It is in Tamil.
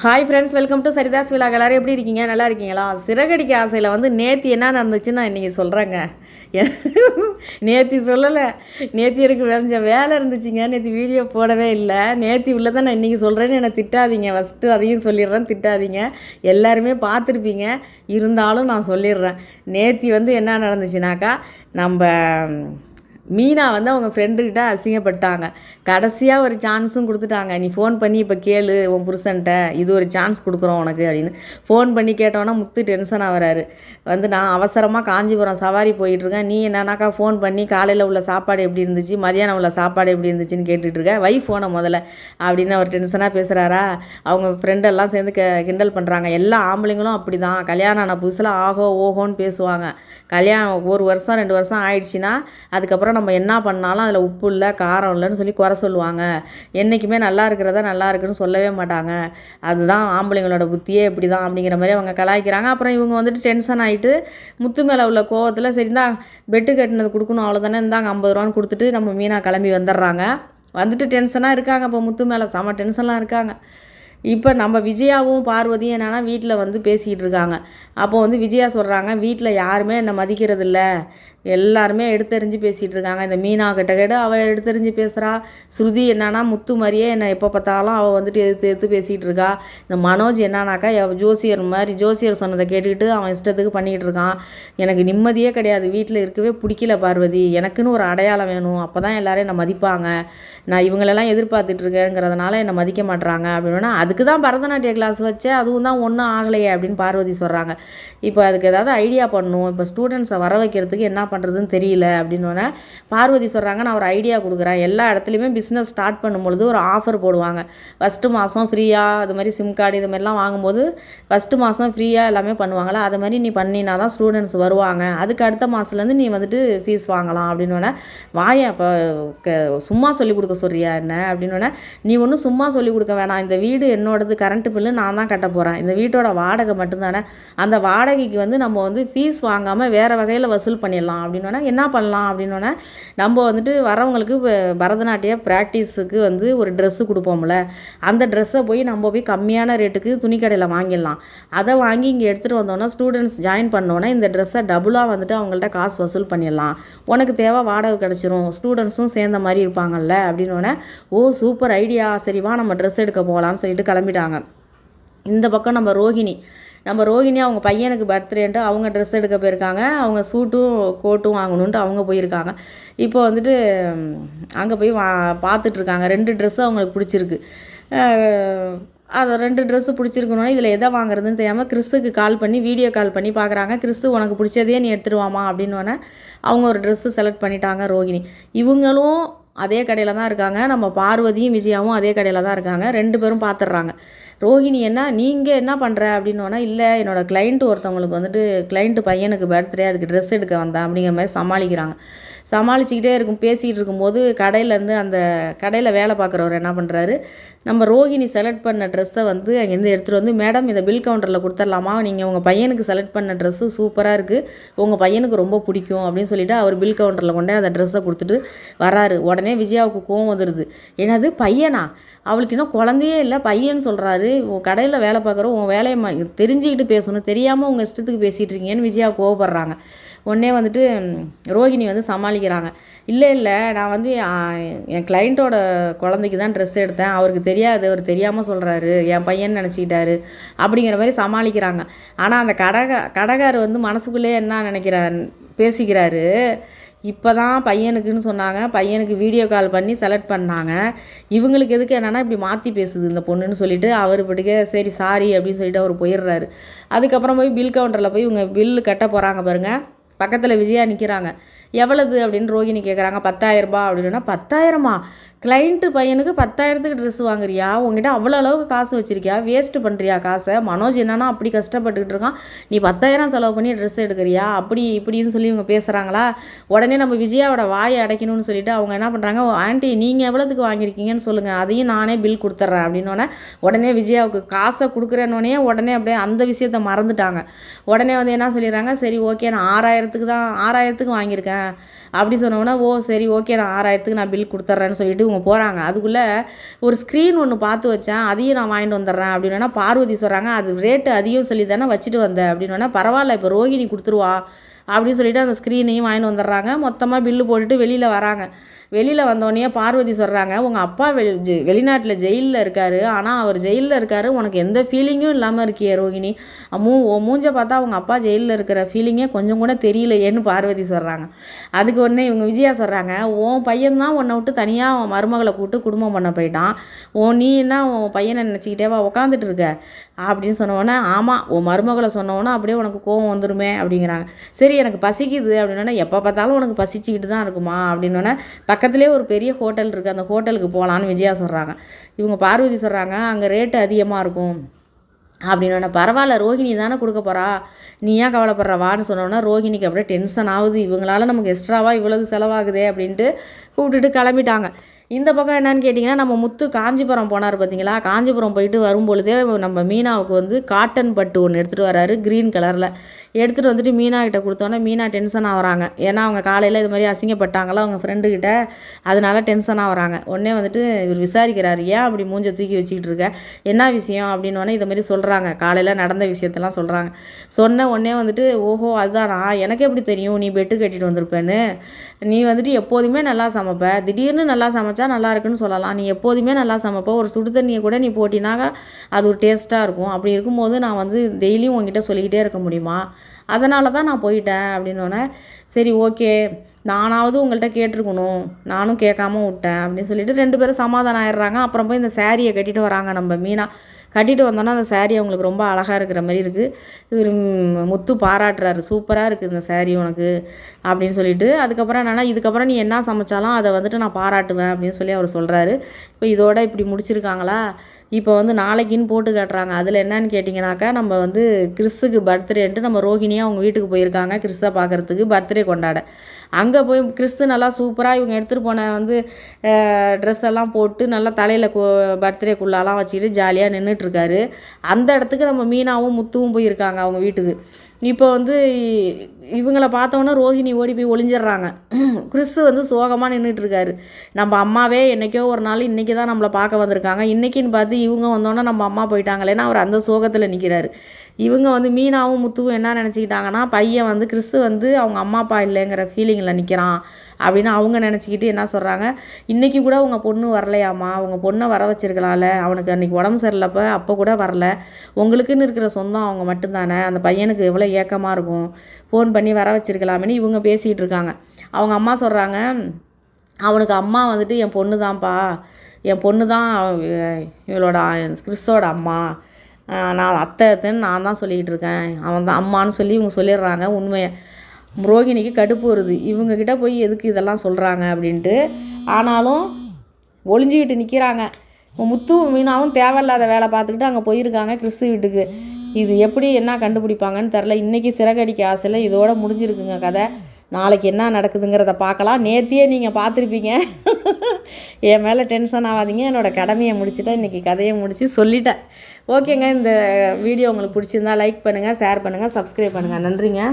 Hi friends, welcome to Saritha's vlog. எல்லோரும் எப்படி இருக்கீங்க? நல்லா இருக்கீங்களா? சிறகடிக்க ஆசையில் வந்து நேற்று என்ன நடந்துச்சுன்னு நான் இன்றைக்கி சொல்கிறேங்க. நேற்று சொல்லலை, நேற்று எனக்கு கொஞ்சம் வேலை இருந்துச்சுங்க, நேற்று வீடியோ போடவே இல்லை. நேற்று உள்ள தான் நான் இன்றைக்கி சொல்கிறேன்னு என்னை திட்டாதீங்க. ஃபஸ்ட்டு அதையும் சொல்லிடுறேன், திட்டாதீங்க. எல்லாருமே பார்த்துருப்பீங்க, இருந்தாலும் நான் சொல்லிடுறேன். நேற்று வந்து என்ன நடந்துச்சுனாக்கா, நம்ம மீனா வந்து அவங்க ஃப்ரெண்டுக்கிட்ட அசிங்கப்பட்டாங்க. கடைசியாக ஒரு சான்ஸும் கொடுத்துட்டாங்க. நீ ஃபோன் பண்ணி இப்போ கேளு உன் புருஷன்ட்ட, இது ஒரு சான்ஸ் கொடுக்குறோம் உனக்கு அப்படின்னு. ஃபோன் பண்ணி கேட்டோன்னா முத்து டென்ஷன் ஆகிறாரு. வந்து நான் அவசரமாக காஞ்சிபுரம் சவாரி போயிட்டுருக்கேன், நீ என்னன்னாக்கா ஃபோன் பண்ணி காலையில் உள்ள சாப்பாடு எப்படி இருந்துச்சு, மதியானம் உள்ள சாப்பாடு எப்படி இருந்துச்சுன்னு கேட்டுட்ருக்க, வை ஃபோனை முதல்ல அப்படின்னு அவர் டென்ஷனாக பேசுகிறாரா. அவங்க ஃப்ரெண்டெல்லாம் சேர்ந்து கிண்டல் பண்ணுறாங்க. எல்லா ஆம்பளைங்களும் அப்படி தான், கல்யாணம் ஆன புதுசில் ஆகோ ஓஹோன்னு பேசுவாங்க. கல்யாணம் 1 வருஷம் 2 வருஷம் ஆயிடுச்சுன்னா அதுக்கப்புறம் நம்ம என்ன பண்ணாலும் அதில் உப்பு இல்லை காரம் இல்லைன்னு சொல்லி குறை சொல்லுவாங்க. என்றைக்குமே நல்லா இருக்கிறதா நல்லா இருக்குன்னு சொல்லவே மாட்டாங்க. அதுதான் ஆம்பளைங்களோட புத்தியே இப்படி தான் அப்படிங்கிற மாதிரி அவங்க கலாய்க்கிறாங்க. அப்புறம் இவங்க வந்துட்டு டென்ஷன் ஆகிட்டு முத்து மேலே உள்ள கோவத்தில் சரி தான் பெட்டு கட்டினது கொடுக்கணும் அவ்வளோதானே, இருந்தாங்க 50 ரூபான்னு கொடுத்துட்டு நம்ம மீனா கிளம்பி வந்துடுறாங்க. வந்துட்டு டென்ஷனாக இருக்காங்க. இப்போ முத்து மேலே செம டென்ஷன்லாம் இருக்காங்க. இப்போ நம்ம விஜயாவும் பார்வதியும் என்னென்னா வீட்டில் வந்து பேசிக்கிட்டு இருக்காங்க. அப்போ வந்து விஜயா சொல்கிறாங்க, வீட்டில் யாருமே என்னை மதிக்கிறதில்ல, எல்லாருமே எடுத்தெறிஞ்சு பேசிகிட்டு இருக்காங்க. இந்த மீனா கிட்ட கேட்டு அவள் எடுத்தெறிஞ்சு பேசுகிறா. ஸ்ருதி என்னன்னா முத்து மாதிரியே என்னை எப்போ பார்த்தாலும் அவள் வந்துட்டு எடுத்து பேசிகிட்டு இருக்கா. இந்த மனோஜ் என்னன்னாக்கா ஜோசியர் மாதிரி ஜோசியர் சொன்னதை கேட்டுக்கிட்டு அவன் இஷ்டத்துக்கு பண்ணிக்கிட்டு இருக்கான். எனக்கு நிம்மதியே கிடையாது, வீட்டில் இருக்கவே பிடிக்கல பார்வதி, எனக்குன்னு ஒரு அடையாளம் வேணும், அப்போ தான் எல்லோரும் என்னை மதிப்பாங்க. நான் இவங்களெல்லாம் எதிர்பார்த்துட்ருக்கேங்கிறதுனால என்னை மதிக்க மாட்டுறாங்க அப்படின்னா, அதுக்கு தான் பரதநாட்டிய கிளாஸ் வச்சேன், அதுவும் தான் ஒன்றும் ஆகலையே அப்படின்னு பார்வதி சொல்கிறாங்க. இப்போ அதுக்கு ஏதாவது ஐடியா பண்ணணும், இப்போ ஸ்டூடெண்ட்ஸை வர வைக்கிறதுக்கு என்ன பண்ணுறதுன்னு தெரியல அப்படின்னோடனே பார்வதி சொல்கிறாங்க, நான் ஒரு ஐடியா கொடுக்குறேன். எல்லா இடத்துலையுமே பிஸ்னஸ் ஸ்டார்ட் பண்ணும்பொழுது ஒரு ஆஃபர் போடுவாங்க. ஃபஸ்ட்டு மாதம் ஃப்ரீயாக, அது மாதிரி சிம் கார்டு இது மாதிரிலாம் வாங்கும்போது ஃபஸ்ட்டு மாதம் ஃப்ரீயாக எல்லாமே பண்ணுவாங்களா, அது மாதிரி நீ பண்ணினா தான் ஸ்டூடெண்ட்ஸ் வருவாங்க, அதுக்கு அடுத்த மாதத்துலேருந்து நீ வந்துட்டு ஃபீஸ் வாங்கலாம் அப்படின்னோடனே, வாய அப்போ சும்மா சொல்லிக் கொடுக்க சொல்கிறியா என்ன அப்படின்னோடனே, நீ ஒன்றும் சும்மா சொல்லிக் கொடுக்க வேணாம், இந்த வீடு என்னோடது, கரண்ட்டு பில்லு நான் தான் கட்ட போகிறேன், இந்த வீட்டோட வாடகை மட்டும்தானே, அந்த வாடகைக்கு வந்து நம்ம வந்து ஃபீஸ் வாங்காமல் வேறு வகையில் வசூல் பண்ணிடலாம் அப்படின்னோடனே, என்ன பண்ணலாம் அப்படின்னோடனே, நம்ம வந்துட்டு வரவங்களுக்கு பரதநாட்டிய ப்ராக்டிஸுக்கு வந்து ஒரு ட்ரெஸ்ஸு கொடுப்போம்ல, அந்த ட்ரெஸ்ஸை போய் நம்ம போய் கம்மியான ரேட்டுக்கு துணிக்கடையில் வாங்கிடலாம். அதை வாங்கி இங்கே எடுத்துகிட்டு வந்தோன்னா ஸ்டூடெண்ட்ஸ் ஜாயின் பண்ணோன்னே இந்த ட்ரெஸ்ஸை டபுளாக வந்துட்டு அவங்கள்ட்ட காசு வசூல் பண்ணிடலாம், உனக்கு தேவை வாடகை கிடச்சிரும், ஸ்டூடெண்ட்ஸும் சேர்ந்த மாதிரி இருப்பாங்கல்ல அப்படின்னோடனே, ஓ சூப்பர் ஐடியா, சரிவா நம்ம ட்ரெஸ் எடுக்க போகலான்னு சொல்லிட்டு கிளம்பிட்டாங்க. இந்த பக்கம் நம்ம ரோஹிணி அவங்க பையனுக்கு பர்த்டேன்ட்டு அவங்க ட்ரெஸ் எடுக்க போயிருக்காங்க. அவங்க சூட்டும் கோட்டும் வாங்கணுன்ட்டு அவங்க போயிருக்காங்க. இப்போ வந்துட்டு அங்கே போய் பார்த்துட்ருக்காங்க. 2 ட்ரெஸ்ஸும் அவங்களுக்கு பிடிச்சிருக்கு. அதை 2 ட்ரெஸ்ஸு பிடிச்சிருக்கணுன்னா இதில் எதை வாங்குறதுன்னு தெரியாமல் கிறிஸுக்கு கால் பண்ணி வீடியோ கால் பண்ணி பார்க்குறாங்க. கிறிஸு உனக்கு பிடிச்சதையே நீ எடுத்துருவாமா அப்படின்னோடனே அவங்க ஒரு ட்ரெஸ்ஸு செலக்ட் பண்ணிட்டாங்க. ரோஹிணி இவங்களும் அதே கடையில் தான் இருக்காங்க. நம்ம பார்வதியும் விஜயாவும் அதே கடையில் தான் இருக்காங்க. 2 பேரும் பார்த்துட்றாங்க. ரோஹிணி என்ன நீங்கள் என்ன பண்ணுற அப்படின்னோன்னா, இல்லை என்னோடய கிளைண்ட்டு ஒருத்தவங்களுக்கு வந்துட்டு கிளைண்ட்டு பையனுக்கு பர்த்டே, அதுக்கு ட்ரெஸ் எடுக்க வந்தேன் அப்படிங்கிற மாதிரி சமாளிக்கிறாங்க. சமாளிச்சுக்கிட்டே பேசிகிட்டு இருக்கும்போது கடையிலேருந்து அந்த கடையில் வேலை பார்க்குறவர் என்ன பண்ணுறாரு, நம்ம ரோஹிணி செலக்ட் பண்ண ட்ரெஸ்ஸை வந்து அங்கேருந்து எடுத்துகிட்டு வந்து, மேடம் இதை பில் கவுண்டரில் கொடுத்துடலாமா, நீங்கள் உங்கள் பையனுக்கு செலக்ட் பண்ண ட்ரெஸ்ஸு சூப்பராக இருக்குது, உங்கள் பையனுக்கு ரொம்ப பிடிக்கும் அப்படின்னு சொல்லிவிட்டு அவர் பில் கவுண்டரில் கொண்டே அந்த ட்ரெஸ்ஸை கொடுத்துட்டு வராரு. உடனே விஜயாவுக்கு கோவம் வந்துடுது. என்னது பையனா, அவளுக்கு இன்னும் குழந்தையே இல்லை, பையன் சொல்கிறாரு, உன் கடையில் வேலை பார்க்குற உன் வேலையை தெரிஞ்சுக்கிட்டு பேசணும், தெரியாமல் உங்கள் இஷ்டத்துக்கு பேசிகிட்டு இருக்கீங்கன்னு விஜயா கோவப்படுறாங்க. உடனே வந்துட்டு ரோஹிணி வந்து சமாளிக்கிறாங்க. இல்லை நான் வந்து என் கிளைண்ட்டோட குழந்தைக்கு தான் ட்ரெஸ் எடுத்தேன், அவருக்கு தெரியாது, அவர் தெரியாமல் சொல்கிறாரு, என் பையன் நினச்சிக்கிட்டாரு அப்படிங்கிற மாதிரி சமாளிக்கிறாங்க. ஆனால் அந்த கடைக்காரர் வந்து மனசுக்குள்ளே என்ன பேசிக்கிறாரு, இப்போ தான் பையனுக்குன்னு சொன்னாங்க, பையனுக்கு வீடியோ கால் பண்ணி செலக்ட் பண்ணாங்க, இவங்களுக்கு எதுக்கு என்னென்னா இப்படி மாற்றி பேசுது இந்த பொண்ணுன்னு சொல்லிவிட்டு அவர் படிக்க சரி சாரி அப்படின்னு சொல்லிட்டு அவர் போயிடுறாரு. அதுக்கப்புறம் போய் பில் கவுண்டரில் போய் இவங்க பில்லு கட்ட போகிறாங்க பாருங்கள். பக்கத்தில் விஜயா நிற்கிறாங்க. எவ்வளவு அப்படின்னு ரோஹிணி கேட்குறாங்க. 10,000 ரூபாய் அப்படின்னா. 10,000மா? கிளைண்ட்டு பையனுக்கு 10,000க்கு ட்ரெஸ் வாங்குறியா? உங்ககிட்ட அவ்வளோ அளவுக்கு காசு வச்சுருக்கியா? வேஸ்ட்டு பண்ணுறியா காசை? மனோஜ் என்னன்னா அப்படி கஷ்டப்பட்டுக்கிட்டு இருக்கான், நீ 10,000 செலவு பண்ணி ட்ரெஸ் எடுக்கிறியா அப்படி இப்படின்னு சொல்லி இவங்க பேசுகிறாங்களா. உடனே நம்ம விஜயாவோட வாயை அடைக்கணும்னு சொல்லிட்டு அவங்க என்ன பண்ணுறாங்க, ஆண்டி நீங்கள் எவ்வளோத்துக்கு வாங்கியிருக்கீங்கன்னு சொல்லுங்கள், அதையும் நானே பில் கொடுத்துட்றேன் அப்படின்னோடனே உடனே விஜயாவுக்கு காசை கொடுக்குறேன்னொடனே உடனே அப்படியே அந்த விஷயத்தை மறந்துட்டாங்க. உடனே வந்து என்ன சொல்லிடுறாங்க, சரி ஓகே நான் 6,000க்கு வாங்கியிருக்கேன், கொடுத்துட்றேன் அப்படி சொன்னோன்னா ஓ சரி ஓகே நான் 6000க்கு நான் பில் கொடுத்துட்றேன்னு சொல்லிட்டு இவங்க போகிறாங்க. அதுக்குள்ளே ஒரு ஸ்க்ரீன் ஒன்று பார்த்து வச்சேன், அதையும் நான் வாங்கிட்டு வந்துடுறேன் அப்படின்னா பார்வதி சொல்கிறாங்க அது ரேட்டு அதிகம் சொல்லி தானே வச்சுட்டு வந்தேன் அப்படின்னா பரவாயில்ல இப்போ ரோகிணி கொடுத்துருவா அப்படின்னு சொல்லிட்டு அந்த ஸ்க்ரீனையும் வாங்கிட்டு வந்துடுறாங்க. மொத்தமாக பில்லு போட்டுட்டு வெளியில் வராங்க. வெளியில் வந்தோடனே பார்வதி சொல்கிறாங்க உங்கள் அப்பா வெளிநாட்டில் ஜெயிலில் இருக்கார், ஆனால் அவர் ஜெயிலில் இருக்கார், உனக்கு எந்த ஃபீலிங்கும் இல்லாமல் இருக்கியே ரோகிணி, மூஞ்சை பார்த்தா அவங்க அப்பா ஜெயிலில் இருக்கிற ஃபீலிங்கே கொஞ்சம் கூட தெரியலையேன்னு பார்வதி சொல்கிறாங்க. அதுக்கு ஒன்று இவங்க விஜயா சொல்கிறாங்க உன் பையன்தான் உன்னை விட்டு தனியாக உன் மருமகளை கூப்பிட்டு குடும்பம் பண்ண போயிட்டான், நீ என்ன உன் பையனை நினச்சிக்கிட்டேவா உட்காந்துட்டு இருக்க அப்படின்னு சொன்னோன்னே ஆமாம் உன் மருமகளை சொன்னோன்னே அப்படியே உனக்கு கோவம் வந்துடுமே அப்படிங்கிறாங்க. சரி எனக்கு பசிக்குது அப்படின்னா எப்போ பார்த்தாலும் உனக்கு பசிச்சுக்கிட்டு தான் இருக்குமா அப்படின்னோடனே பக்கத்துலேயே ஒரு பெரிய ஹோட்டல் இருக்குது, அந்த ஹோட்டலுக்கு போகலான்னு விஜயா சொல்கிறாங்க. இவங்க பார்வதி சொல்கிறாங்க அங்கே ரேட்டு அதிகமாக இருக்கும் அப்படின்னோடனே பரவாயில்ல ரோகிணி தானே கொடுக்க போகிறா, நீ ஏன் கவலைப்படுறவான்னு சொன்னோன்னா ரோகிணிக்கு அப்படியே டென்ஷன் ஆகுது, இவங்களால நமக்கு எக்ஸ்ட்ராவாக இவ்வளவு செலவாகுதே அப்படின்ட்டு கூப்பிட்டுட்டு கிளம்பிட்டாங்க. இந்த பக்கம் என்னன்னு கேட்டிங்கன்னா நம்ம முத்து காஞ்சிபுரம் போனார் பார்த்தீங்களா, காஞ்சிபுரம் போயிட்டு வரும்பொழுதே நம்ம மீனாவுக்கு வந்து காட்டன் பட்டு ஒன்று எடுத்துகிட்டு வராரு க்ரீன் கலரில். எடுத்துகிட்டு வந்துட்டு மீனா கிட்ட கொடுத்தோன்னே மீனா டென்ஷன் ஆகிறாங்க. ஏன்னா அவங்க காலையில் இது மாதிரி அசிங்கப்பட்டாங்களோ அவங்க ஃப்ரெண்டுக்கிட்ட, அதனால டென்ஷன் ஆகிறாங்க. உடனே வந்துட்டு இவர் விசாரிக்கிறாரு ஏன் அப்படி மூஞ்சை தூக்கி வச்சுக்கிட்டு இருக்க, என்ன விஷயம் அப்படின்னோடனே இதை மாதிரி சொல்கிறாங்க, காலையில் நடந்த விஷயத்தெல்லாம் சொல்கிறாங்க. சொன்ன உடனே வந்துட்டு ஓஹோ அதுதானா, எனக்கு எப்படி தெரியும் நீ பெட்டு கட்டிட்டு வந்திருப்பேன்னு, நீ வந்துட்டு எப்போதுமே நல்லா சமைப்ப, திடீர்னு நல்லா சமைச்சா நல்லா இருக்குன்னு சொல்லலாம், நீ எப்போதுமே நல்லா சமைப்ப, ஒரு சுடு தண்ணியை கூட நீ போட்டினாக்க அது ஒரு டேஸ்ட்டாக இருக்கும், அப்படி இருக்கும்போது நான் வந்து டெய்லியும் உங்ககிட்ட சொல்லிக்கிட்டே இருக்க முடியுமா, அதனால தான் நான் போயிட்டேன் அப்படின்னோடனே சரி ஓகே நானாவது உங்கள்கிட்ட கேட்டிருக்கணும், நானும் கேட்காம விட்டேன் அப்படின்னு சொல்லிட்டு 2 பேரும் சமாதானம் ஆயிடுறாங்க. அப்புறம் போய் இந்த சாரியை கட்டிட்டு வராங்க நம்ம மீனா. கட்டிட்டு வந்தோன்னா அந்த சாரீ அவங்களுக்கு ரொம்ப அழகாக இருக்கிற மாதிரி இருக்குது. இவர் முத்து பாராட்டுறாரு சூப்பராக இருக்குது இந்த சாரீ உனக்கு அப்படின்னு சொல்லிட்டு. அதுக்கப்புறம் என்னென்னா இதுக்கப்புறம் நீ என்ன சமைச்சாலும் அதை வந்துட்டு நான் பாராட்டுவேன் அப்படின்னு சொல்லி அவர் சொல்கிறாரு. இப்போ இதோட இப்படி முடிச்சிருக்காங்களா, இப்போ வந்து நாளைக்குன்னு போட்டு காட்டுறாங்க. அதில் என்னன்னு கேட்டிங்கனாக்கா நம்ம வந்து கிறிஸுக்கு பர்த்டேன்ட்டு நம்ம ரோகிணியாக அவங்க வீட்டுக்கு போயிருக்காங்க கிறிஸை பார்க்குறதுக்கு, பர்த்டே கொண்டாட. அங்கே போய் கிறிஸ்து நல்லா சூப்பராக இவங்க எடுத்துகிட்டு போன வந்து ட்ரெஸ் எல்லாம் போட்டு நல்லா தலையில் பர்த்டேக்குள்ளாலாம் வச்சுக்கிட்டு ஜாலியாக நின்றுட்டுருக்காரு. அந்த இடத்துக்கு நம்ம மீனாவும் முத்துவும் போயிருக்காங்க அவங்க வீட்டுக்கு. இப்போ வந்து இவங்களை பார்த்தோன்னே ரோஹிணி ஓடி போய் ஒளிஞ்சிட்றாங்க. கிறிஸ்து வந்து சோகமாக நின்றுட்டுருக்காரு. நம்ம அம்மாவே என்றைக்கோ ஒரு நாள் இன்றைக்கி தான் நம்மளை பார்க்க வந்திருக்காங்க, இன்றைக்கின்னு பார்த்து இவங்க வந்தோன்னே நம்ம அம்மா போயிட்டாங்களேன்னா அவர் அந்த சோகத்தில் நிற்கிறாரு. இவங்க வந்து மீனாவும் முத்துவும் என்ன நினச்சிக்கிட்டாங்கன்னா பையன் வந்து கிறிஸ்து வந்து அவங்க அம்மா அப்பா இல்லைங்கிற ஃபீலிங்கில் நிற்கிறான் அப்படின்னு அவங்க நினச்சிக்கிட்டு என்ன சொல்கிறாங்க, இன்றைக்கி கூட உங்கள் பொண்ணு வரலையாம்மா, உங்கள் பொண்ணை வர வச்சிருக்கலாம்ல, அவனுக்கு அன்றைக்கி உடம்பு சரியில்லப்போ அப்போ கூட வரல, உங்களுக்குன்னு இருக்கிற சொந்தம் அவங்க மட்டும்தானே, அந்த பையனுக்கு எவ்வளோ ஏக்கமாக இருக்கும், ஃபோன் பண்ணி வர வச்சிருக்கலாமேன்னு இவங்க பேசிகிட்டு இருக்காங்க. அவங்க அம்மா சொல்கிறாங்க அவனுக்கு அம்மா வந்துட்டு என் பொண்ணு தான்ப்பா, என் பொண்ணு தான் இவளோட கிறிஸ்தோட அம்மா, நான் அத்தைன்னு நான் தான் சொல்லிக்கிட்டு இருக்கேன், அவன் தான் அம்மான்னு சொல்லி இவங்க சொல்லிடுறாங்க. உண்மையை ரோகிணிக்கு கடுப்பு வருது, இவங்கக்கிட்ட போய் எதுக்கு இதெல்லாம் சொல்கிறாங்க அப்படின்ட்டு. ஆனாலும் ஒளிஞ்சிக்கிட்டு நிற்கிறாங்க. முத்து மீனாவும் தேவையில்லாத வேலை பார்த்துக்கிட்டு அங்கே போயிருக்காங்க கிறிஸ்து வீட்டுக்கு. இது எப்படி என்ன கண்டுபிடிப்பாங்கன்னு தெரில. இன்றைக்கி சிறகடிக்க ஆசையில் இதோட முடிஞ்சிருக்குங்க கதை. நாளைக்கு என்ன நடக்குதுங்கிறத பார்க்கலாம். நேத்தியே நீங்கள் பார்த்துருப்பீங்க. என் மேலே டென்ஷன் ஆகாதீங்க, என்னோடய கடமையை முடிச்சுட்டேன், இன்றைக்கி கதையை முடித்து சொல்லிட்டேன். ஓகேங்க, இந்த வீடியோ உங்களுக்கு பிடிச்சிருந்தா லைக் பண்ணுங்கள், ஷேர் பண்ணுங்கள், சப்ஸ்கிரைப் பண்ணுங்கள். நன்றிங்க.